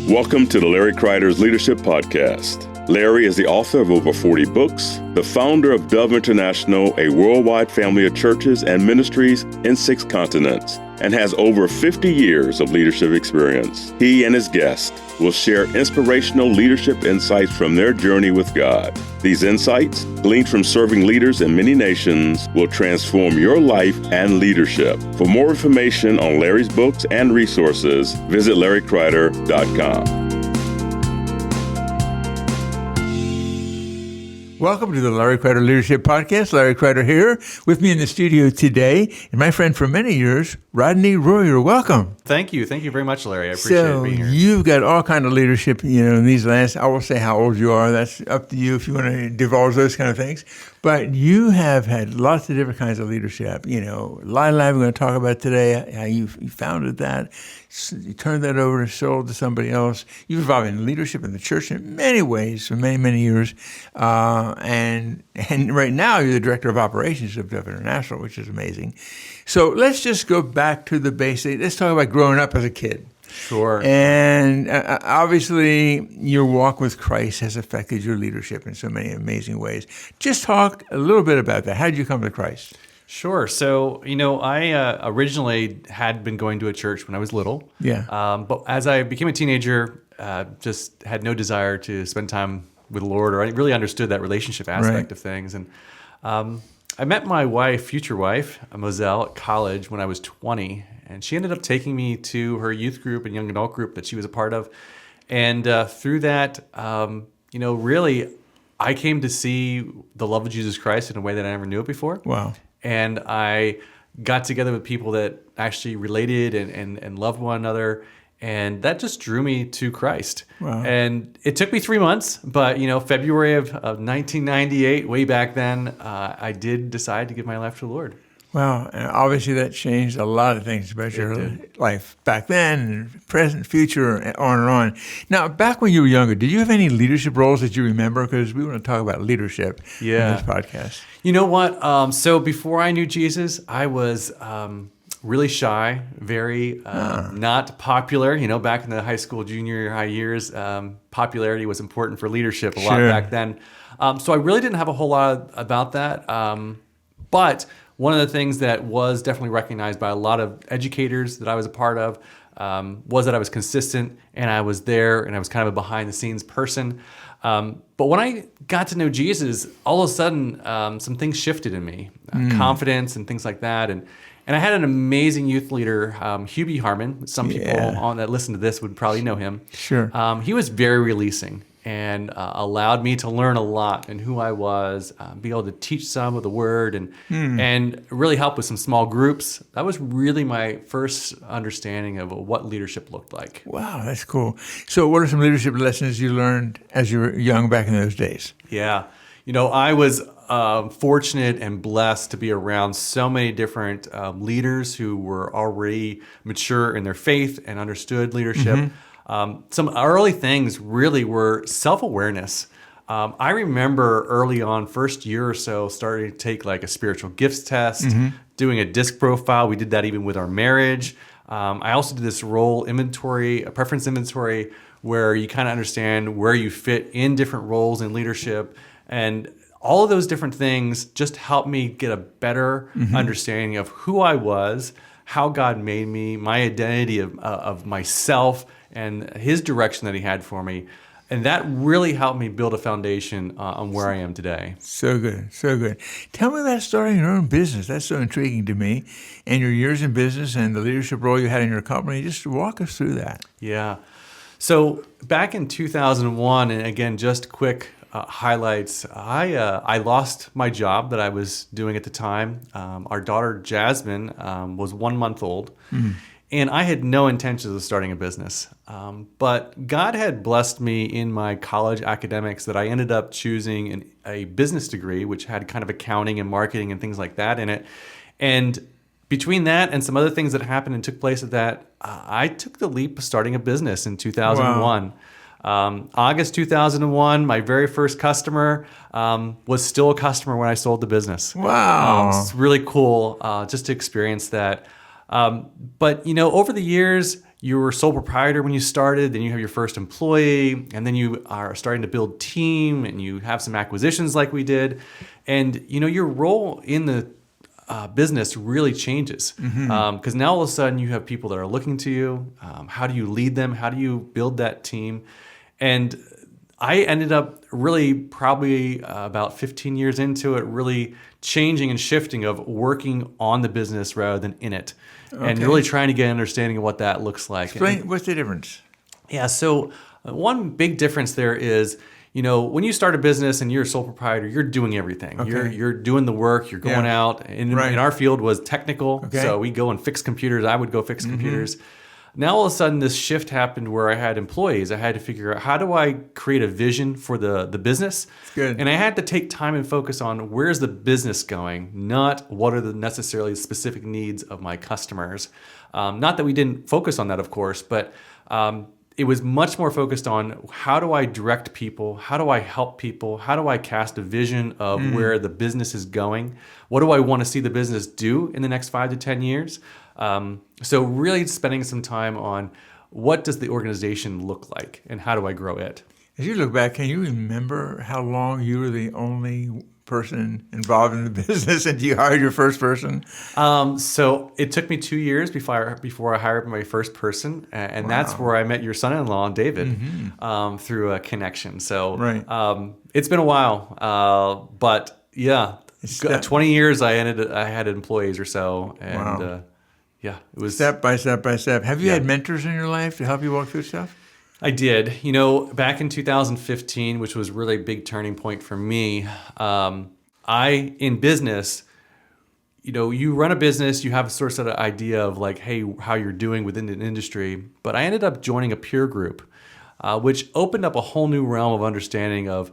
Welcome to the Larry Kreider's Leadership Podcast. Larry is the author of over 40 books, the founder of Dove International, a worldwide family of churches and ministries in 6 continents, and has over 50 years of leadership experience. He and his guests will share inspirational leadership insights from their journey with God. These insights, gleaned from serving leaders in many nations, will transform your life and leadership. For more information on Larry's books and resources, visit LarryKreider.com. Welcome to the Larry Kreider Leadership Podcast. Larry Kreider here. With me in the studio today, and my friend for many years, Rodney Royer. Welcome. Thank you. Thank you very much, Larry. I appreciate being here. You've got all kind of leadership, in these last, I will say how old you are. That's up to you if you want to divulge those kind of things. But you have had lots of different kinds of leadership. Line Live, we're going to talk about today, how you founded that. You turned that over and sold to somebody else. You've involved in leadership in the church in many ways for many, many years. And right now you're the director of operations of Dove International, which is amazing. So let's just go back to the basics. Let's talk about growing up as a kid. Sure. And obviously your walk with Christ has affected your leadership in so many amazing ways. Just talk a little bit about that. How did you come to Christ? Sure. So, I originally had been going to a church when I was little. Yeah. But as I became a teenager, just had no desire to spend time with the Lord, or I really understood that relationship aspect of things. And I met my future wife, Moselle, at college when I was 20. And she ended up taking me to her youth group and young adult group that she was a part of. And through that, really, I came to see the love of Jesus Christ in a way that I never knew it before. Wow. And I got together with people that actually related and loved one another. And that just drew me to Christ. Wow. And it took me 3 months, but February of 1998, way back then, I did decide to give my life to the Lord. Wow, and obviously that changed a lot of things about your life back then, and present, future, and on and on. Now, back when you were younger, did you have any leadership roles that you remember? Because we want to talk about leadership in this podcast. You know what? So before I knew Jesus, I was really shy, very not popular. Back in the high school, junior high years, popularity was important for leadership a lot back then. So I really didn't have a whole lot about that. But one of the things that was definitely recognized by a lot of educators that I was a part of was that I was consistent, and I was there, and I was kind of a behind-the-scenes person. But when I got to know Jesus, all of a sudden, some things shifted in me, confidence and things like that. And I had an amazing youth leader, Hubie Harmon. Some people that listen to this would probably know him. Sure. He was very releasing and allowed me to learn a lot in who I was, be able to teach some of the word, and really help with some small groups. That was really my first understanding of what leadership looked like. Wow, that's cool. So what are some leadership lessons you learned as you were young back in those days? Yeah. I was fortunate and blessed to be around so many different leaders who were already mature in their faith and understood leadership. Some early things really were self-awareness. I remember early on, first year or so, starting to take like a spiritual gifts test, doing a disc profile. We did that even with our marriage. I also did this role inventory, a preference inventory, where you kind of understand where you fit in different roles in leadership. And all of those different things just helped me get a better understanding of who I was, how God made me, my identity of myself, and his direction that he had for me. And that really helped me build a foundation on where I am today. So good, so good. Tell me about starting your own business. That's so intriguing to me. And your years in business and the leadership role you had in your company. Just walk us through that. Yeah. So back in 2001, and again, just quick highlights, I lost my job that I was doing at the time. Our daughter, Jasmine, was 1 month old. And I had no intentions of starting a business. But God had blessed me in my college academics that I ended up choosing a business degree, which had kind of accounting and marketing and things like that in it. And between that and some other things that happened and took place at that, I took the leap of starting a business in 2001. Wow. August 2001, my very first customer was still a customer when I sold the business. Wow. It's really cool just to experience that. But, over the years, you were sole proprietor when you started, then you have your first employee, and then you are starting to build team, and you have some acquisitions like we did. And, your role in the business really changes because now all of a sudden you have people that are looking to you. How do you lead them? How do you build that team? And I ended up really probably about 15 years into it, really changing and shifting of working on the business rather than in it, and really trying to get an understanding of what that looks like. Explain, what's the difference? Yeah, so one big difference there is, when you start a business and you're a sole proprietor, you're doing everything. Okay. You're doing the work. You're going out. In our field was technical, so we go and fix computers. I would go fix computers. Now all of a sudden this shift happened where I had employees. I had to figure out, how do I create a vision for the business? Good. And I had to take time and focus on where's the business going, not what are the necessarily specific needs of my customers. Not that we didn't focus on that, of course, but it was much more focused on how do I direct people? How do I help people? How do I cast a vision of where the business is going? What do I want to see the business do in the next 5 to 10 years? So really spending some time on what does the organization look like and how do I grow it? As you look back, can you remember how long you were the only person involved in the business until you hired your first person? So it took me 2 years before I hired my first person, and that's where I met your son-in-law, David, through a connection. So it's been a while, but yeah, 20 years I had employees or so, and it was step by step by step. Have you had mentors in your life to help you walk through stuff? I did. Back in 2015, which was really a big turning point for me, in business, you run a business, you have a sort of idea of like, hey, how you're doing within an industry. But I ended up joining a peer group, which opened up a whole new realm of understanding of,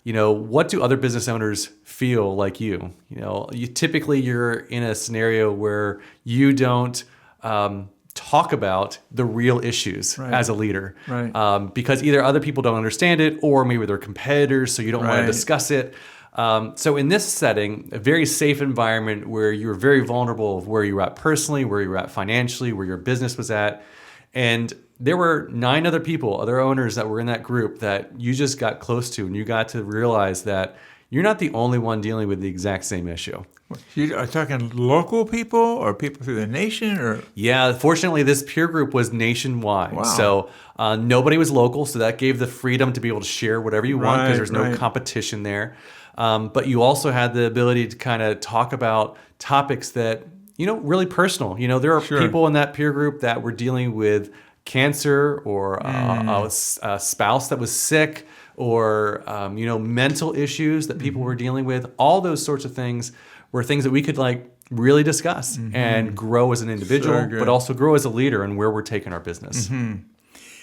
what do other business owners feel like you? You're in a scenario where you don't talk about the real issues as a leader, because either other people don't understand it, or maybe they're competitors, so you don't want to discuss it. So in this setting, a very safe environment where you're very vulnerable of where you're at personally, where you're at financially, where your business was at, and there were 9 other owners that were in that group that you just got close to, and you got to realize that you're not the only one dealing with the exact same issue. You are talking local people or people through the nation? Or Yeah, fortunately, this peer group was nationwide. Wow. So nobody was local, so that gave the freedom to be able to share whatever you want because there's no competition there. But you also had the ability to kind of talk about topics that, really personal. There are people in that peer group that were dealing with cancer or a spouse that was sick or, mental issues that people were dealing with. All those sorts of things were things that we could really discuss and grow as an individual, but also grow as a leader and where we're taking our business.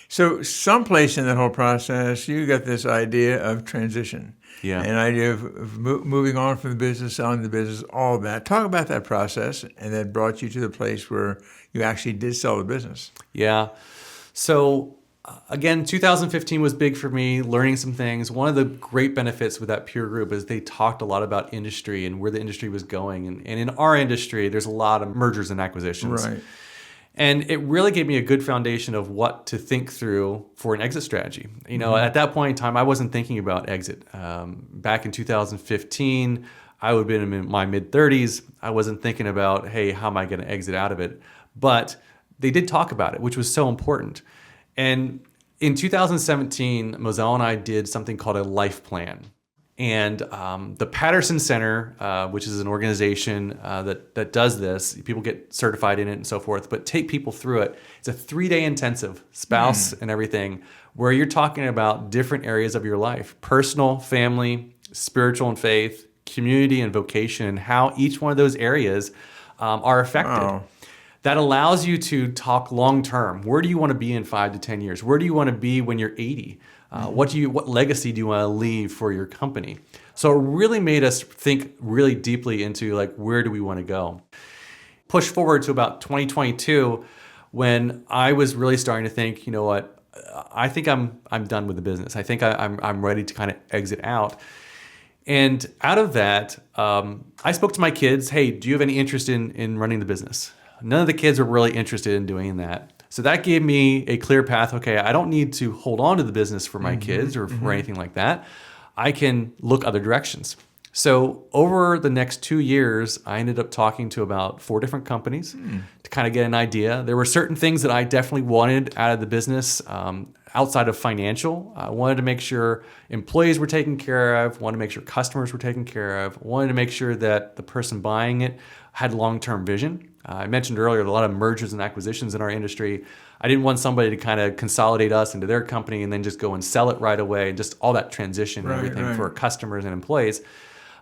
So someplace in that whole process, you got this idea of transition. Yeah. An idea of moving on from the business, selling the business, all of that. Talk about that process and that brought you to the place where you actually did sell the business. Yeah. So again, 2015 was big for me, learning some things. One of the great benefits with that peer group is they talked a lot about industry and where the industry was going. And in our industry, there's a lot of mergers and acquisitions. Right. And it really gave me a good foundation of what to think through for an exit strategy. At that point in time, I wasn't thinking about exit. Back in 2015, I would have been in my mid-30s. I wasn't thinking about, hey, how am I going to exit out of it? But they did talk about it, which was so important. And in 2017, Moselle and I did something called a life plan. And the Patterson Center, which is an organization that does this, people get certified in it and so forth, but take people through it. It's a 3-day intensive, spouse and everything, where you're talking about different areas of your life: personal, family, spiritual and faith, community and vocation, and how each one of those areas are affected. Wow. That allows you to talk long term. Where do you want to be in 5 to 10 years? Where do you want to be when you're 80? What legacy do you want to leave for your company? So it really made us think really deeply into where do we want to go? Push forward to about 2022, when I was really starting to think, I think I'm done with the business. I think I'm ready to kind of exit out. And out of that, I spoke to my kids. Hey, do you have any interest in running the business? None of the kids were really interested in doing that. So that gave me a clear path. Okay, I don't need to hold on to the business for my kids or for anything like that. I can look other directions. So over the next 2 years, I ended up talking to about 4 different companies to kind of get an idea. There were certain things that I definitely wanted out of the business outside of financial. I wanted to make sure employees were taken care of, wanted to make sure customers were taken care of, wanted to make sure that the person buying it had long-term vision. I mentioned earlier a lot of mergers and acquisitions in our industry. I didn't want somebody to kind of consolidate us into their company and then just go and sell it right away and just all that transition and everything for customers and employees.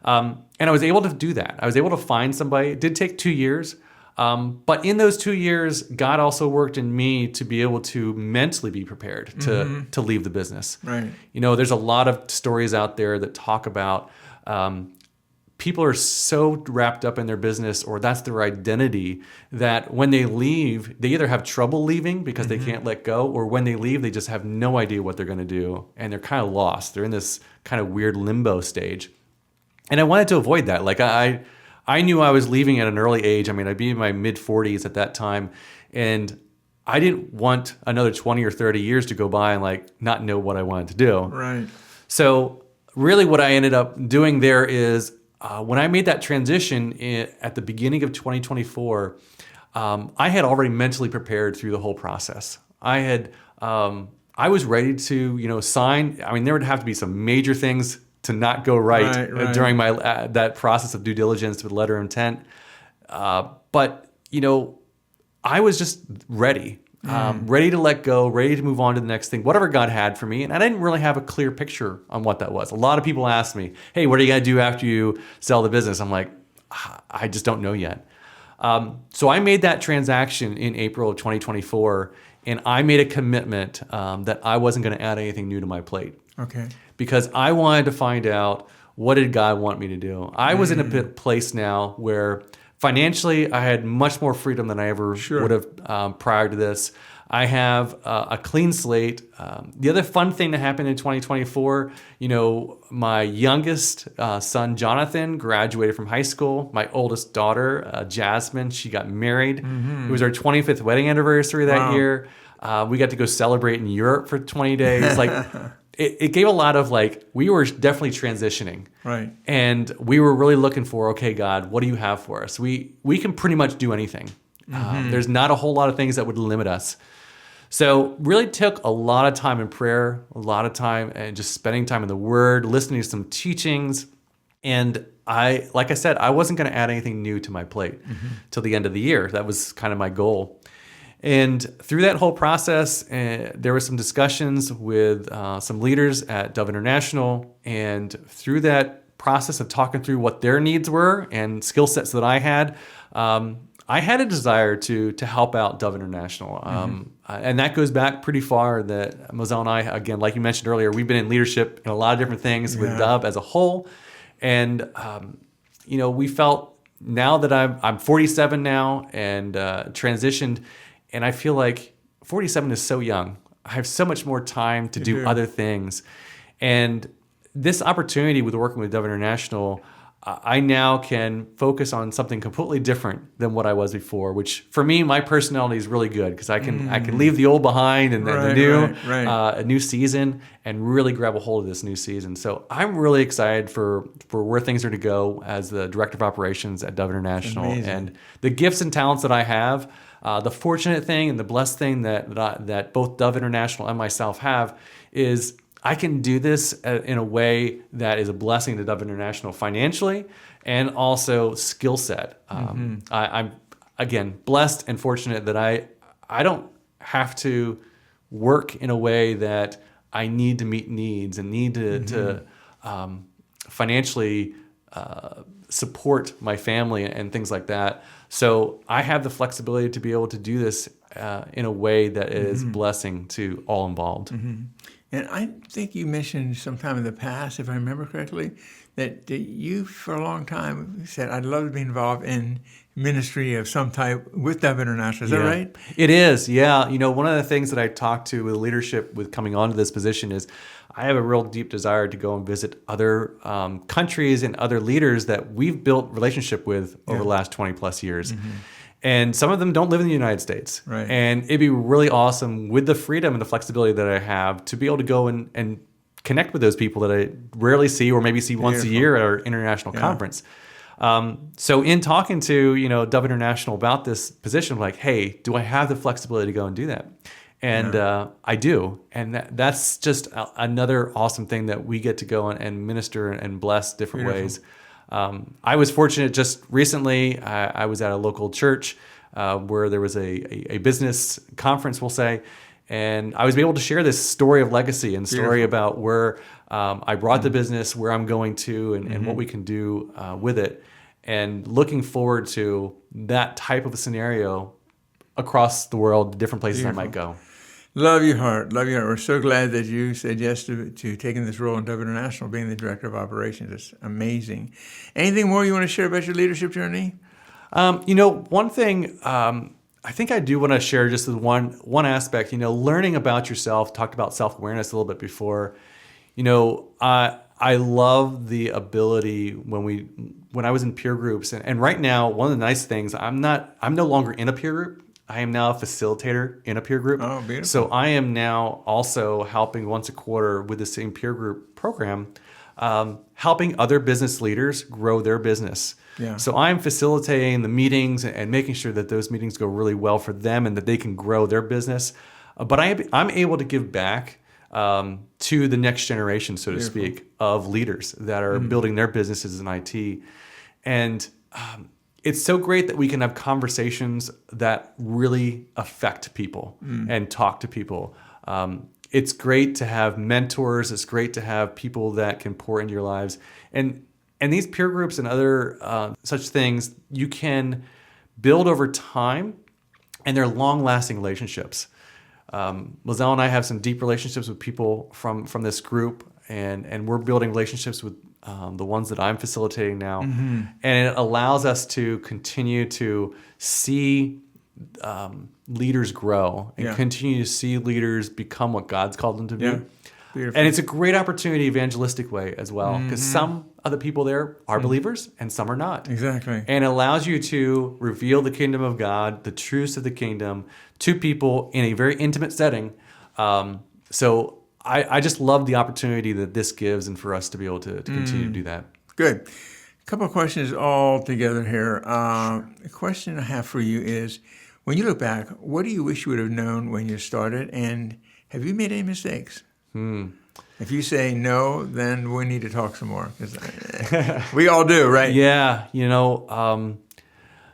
And I was able to do that. I was able to find somebody. It did take 2 years. But in those 2 years, God also worked in me to be able to mentally be prepared to leave the business. Right. You know, there's a lot of stories out there that talk about people are so wrapped up in their business, or that's their identity, that when they leave, they either have trouble leaving because they can't let go, or when they leave, they just have no idea what they're going to do. And they're kind of lost. They're in this kind of weird limbo stage. And I wanted to avoid that. Like I knew I was leaving at an early age. I mean, I'd be in my mid 40s at that time. And I didn't want another 20 or 30 years to go by and like not know what I wanted to do. Right. So really what I ended up doing there is when I made that transition at the beginning of 2024, I had already mentally prepared through the whole process. I was ready to, sign. I mean, there would have to be some major things to not go right during my that process of due diligence with letter of intent. But I was just ready. Ready to let go, ready to move on to the next thing, whatever God had for me. And I didn't really have a clear picture on what that was. A lot of people ask me, hey, what are you going to do after you sell the business? I'm like, I just don't know yet. So I made that transaction in April of 2024, and I made a commitment that I wasn't going to add anything new to my plate. Okay. Because I wanted to find out, what did God want me to do? I was in a place now where financially, I had much more freedom than I ever would have prior to this. I have a clean slate. The other fun thing that happened in 2024, my youngest son, Jonathan, graduated from high school. My oldest daughter, Jasmine, she got married. It was our 25th wedding anniversary that year. We got to go celebrate in Europe for 20 days. It gave a lot of we were definitely transitioning. Right. And we were really looking for, okay, God, what do you have for us? We can pretty much do anything. There's not a whole lot of things that would limit us. So really took a lot of time in prayer, a lot of time and just spending time in the Word, listening to some teachings. And like I said, I wasn't going to add anything new to my plate till the end of the year. That was kind of my goal. And through that whole process, there were some discussions with some leaders at Dove International. And through that process of talking through what their needs were and skill sets that I had a desire to help out Dove International. And that goes back pretty far that Moselle and I, again, like you mentioned earlier, we've been in leadership in a lot of different things with Dove as a whole. And, we felt now that I'm 47 now and transitioned, and I feel like 47 is so young. I have so much more time to do other things. And this opportunity with working with Dove International, I now can focus on something completely different than what I was before, which for me, my personality is really good because I can leave the old behind and the new, a new season, and really grab a hold of this new season. So I'm really excited for where things are to go as the Director of Operations at Dove International. And the gifts and talents that I have. The fortunate thing and the blessed thing that both Dove International and myself have is I can do this in a way that is a blessing to Dove International financially and also skill set. I'm, again, blessed and fortunate that I don't have to work in a way that I need to meet needs and need to financially support my family and things like that. So I have the flexibility to be able to do this in a way that is blessing to all involved. And I think you mentioned sometime in the past, if I remember correctly, that you for a long time said, I'd love to be involved in ministry of some type with Dove International. Is that right? It is, yeah. One of the things that I talked to with leadership with coming onto this position is I have a real deep desire to go and visit other countries and other leaders that we've built relationship with over the last 20 plus years. And some of them don't live in the United States. Right. And it'd be really awesome with the freedom and the flexibility that I have to be able to go and connect with those people that I rarely see or maybe see once a year at our international conference. So in talking to, Dove International about this position, I'm like, hey, do I have the flexibility to go and do that? And I do. And that's just another awesome thing that we get to go and minister and bless different ways. I was fortunate just recently, I was at a local church where there was a business conference, we'll say, and I was able to share this story of legacy and story about where I brought the business, where I'm going to, and what we can do with it. And looking forward to that type of a scenario across the world, different places I might go. Love your heart. Love your heart. We're so glad that you said yes to taking this role in Dove International, being the Director of Operations. It's amazing. Anything more you want to share about your leadership journey? One thing I think I do want to share just one aspect, learning about yourself, talked about self-awareness a little bit before. I love the ability when I was in peer groups, and right now, one of the nice things, I'm no longer in a peer group. I am now a facilitator in a peer group. Oh, beautiful. So I am now also helping once a quarter with the same peer group program, helping other business leaders grow their business. Yeah. So I'm facilitating the meetings and making sure that those meetings go really well for them and that they can grow their business. But I'm able to give back to the next generation, so to speak, of leaders that are building their businesses in IT. And it's so great that we can have conversations that really affect people and talk to people. It's great to have mentors. It's great to have people that can pour into your lives. And these peer groups and other such things, you can build over time, and they're long-lasting relationships. Lizelle and I have some deep relationships with people from this group, and we're building relationships with the ones that I'm facilitating now. And it allows us to continue to see leaders grow and continue to see leaders become what God's called them to be. Yeah. Beautiful. And it's a great opportunity evangelistic way as well, because some of the people there are believers and some are not. Exactly. And it allows you to reveal the kingdom of God, the truths of the kingdom to people in a very intimate setting. So I just love the opportunity that this gives and for us to be able to continue to do that. Good. A couple of questions all together here. The question I have for you is, when you look back, what do you wish you would have known when you started, and have you made any mistakes? If you say no, then we need to talk some more, because we all do, right? Yeah,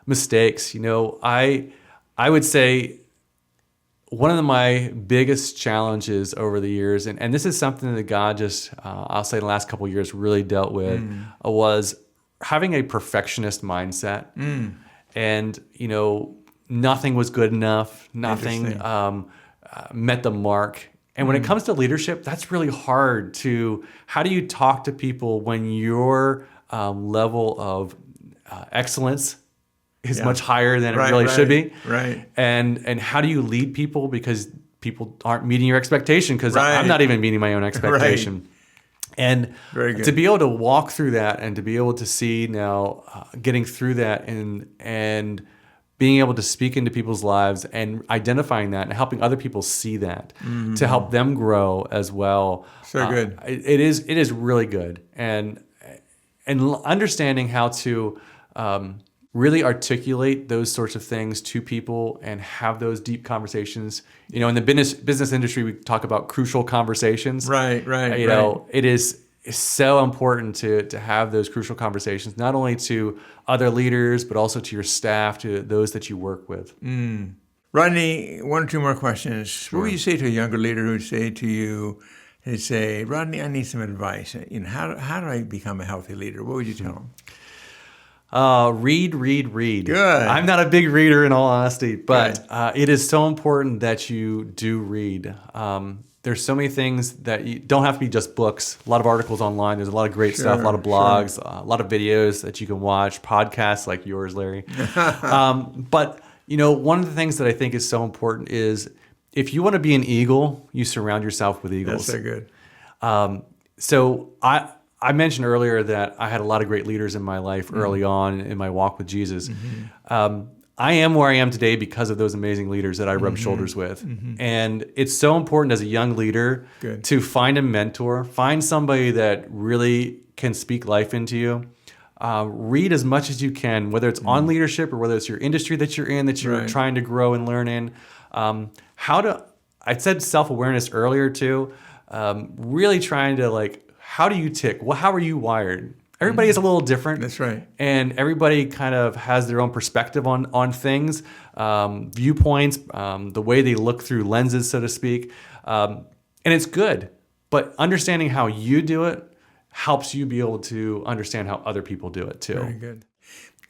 mistakes. I would say one of my biggest challenges over the years, and this is something that God just, I'll say the last couple of years really dealt with, was having a perfectionist mindset. And, nothing was good enough. Nothing met the mark. And when it comes to leadership, that's really hard how do you talk to people when your level of excellence is much higher than it really should be? Right. And how do you lead people because people aren't meeting your expectation, because I'm not even meeting my own expectation. And to be able to walk through that and to be able to see now getting through that and being able to speak into people's lives and identifying that and helping other people see that to help them grow as well. So good. It is really good. And understanding how to really articulate those sorts of things to people and have those deep conversations. In the business industry, we talk about crucial conversations. Right. It is so important to have those crucial conversations, not only to other leaders, but also to your staff, to those that you work with. Rodney, one or two more questions. Sure. What would you say to a younger leader who would say to you, they'd say, Rodney, I need some advice. How do I become a healthy leader? What would you tell them? Read. Good. I'm not a big reader, in all honesty, but it is so important that you do read. There's so many things that you don't have to be just books. A lot of articles online. There's a lot of great stuff, a lot of blogs, a lot of videos that you can watch, podcasts like yours, Larry. But, one of the things that I think is so important is if you want to be an eagle, you surround yourself with eagles. That's so good. So I mentioned earlier that I had a lot of great leaders in my life early on in my walk with Jesus. I am where I am today because of those amazing leaders that I rub shoulders with. And it's so important as a young leader to find a mentor, find somebody that really can speak life into you. Read as much as you can, whether it's on leadership or whether it's your industry that you're in, that you're trying to grow and learn in. I said self-awareness earlier too. Really trying to how do you tick? Well, how are you wired? Everybody is a little different. That's right. And everybody kind of has their own perspective on things, viewpoints, the way they look through lenses, so to speak. And it's good. But understanding how you do it helps you be able to understand how other people do it too. Very good.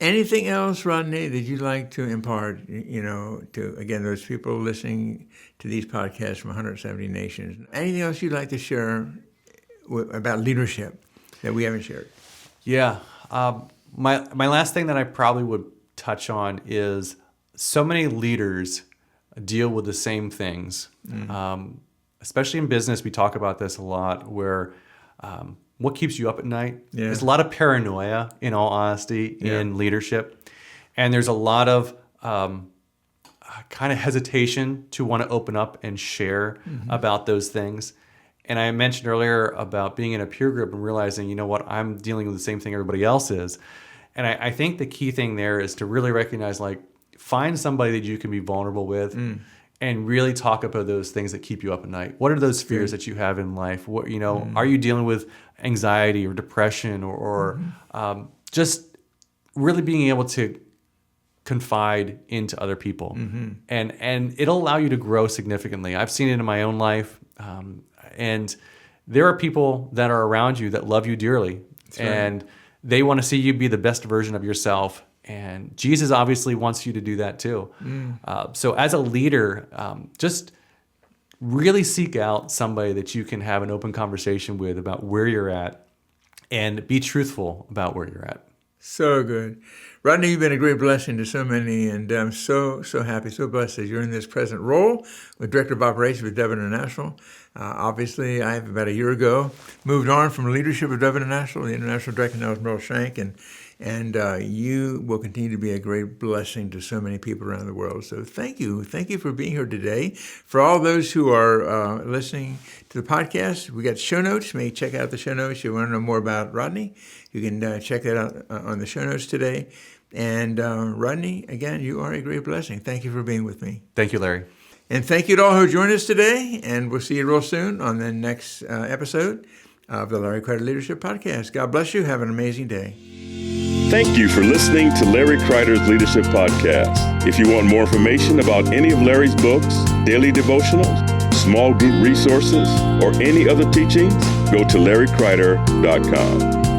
Anything else, Rodney, that you'd like to impart, to, again, those people listening to these podcasts from 170 nations? Anything else you'd like to share about leadership that we haven't shared? Yeah. My last thing that I probably would touch on is so many leaders deal with the same things. Especially in business, we talk about this a lot, where what keeps you up at night? Yeah. There's a lot of paranoia, in all honesty, in leadership. And there's a lot of kind of hesitation to want to open up and share about those things. And I mentioned earlier about being in a peer group and realizing, you know what, I'm dealing with the same thing everybody else is. And I think the key thing there is to really recognize, find somebody that you can be vulnerable with and really talk about those things that keep you up at night. What are those fears that you have in life? What, are you dealing with anxiety or depression or just really being able to confide into other people. And it'll allow you to grow significantly. I've seen it in my own life. And there are people that are around you that love you dearly. That's and they want to see you be the best version of yourself. And Jesus obviously wants you to do that too. So as a leader, just really seek out somebody that you can have an open conversation with about where you're at and be truthful about where you're at. So good. Rodney, you've been a great blessing to so many, and I'm so happy, so blessed that you're in this present role with Director of Operations with Dove International. Obviously, I have about a year ago moved on from leadership of Dove International. The International Director now is Merle Shank, and you will continue to be a great blessing to so many people around the world. So thank you. Thank you for being here today. For all those who are listening to the podcast, we got show notes. You may check out the show notes. You want to know more about Rodney, you can check that out on the show notes today. And Rodney, again, you are a great blessing. Thank you for being with me. Thank you, Larry. And thank you to all who joined us today. And we'll see you real soon on the next episode of the Larry Kreider Leadership Podcast. God bless you. Have an amazing day. Thank you for listening to Larry Kreider's Leadership Podcast. If you want more information about any of Larry's books, daily devotionals, small group resources, or any other teachings, go to larrykreider.com.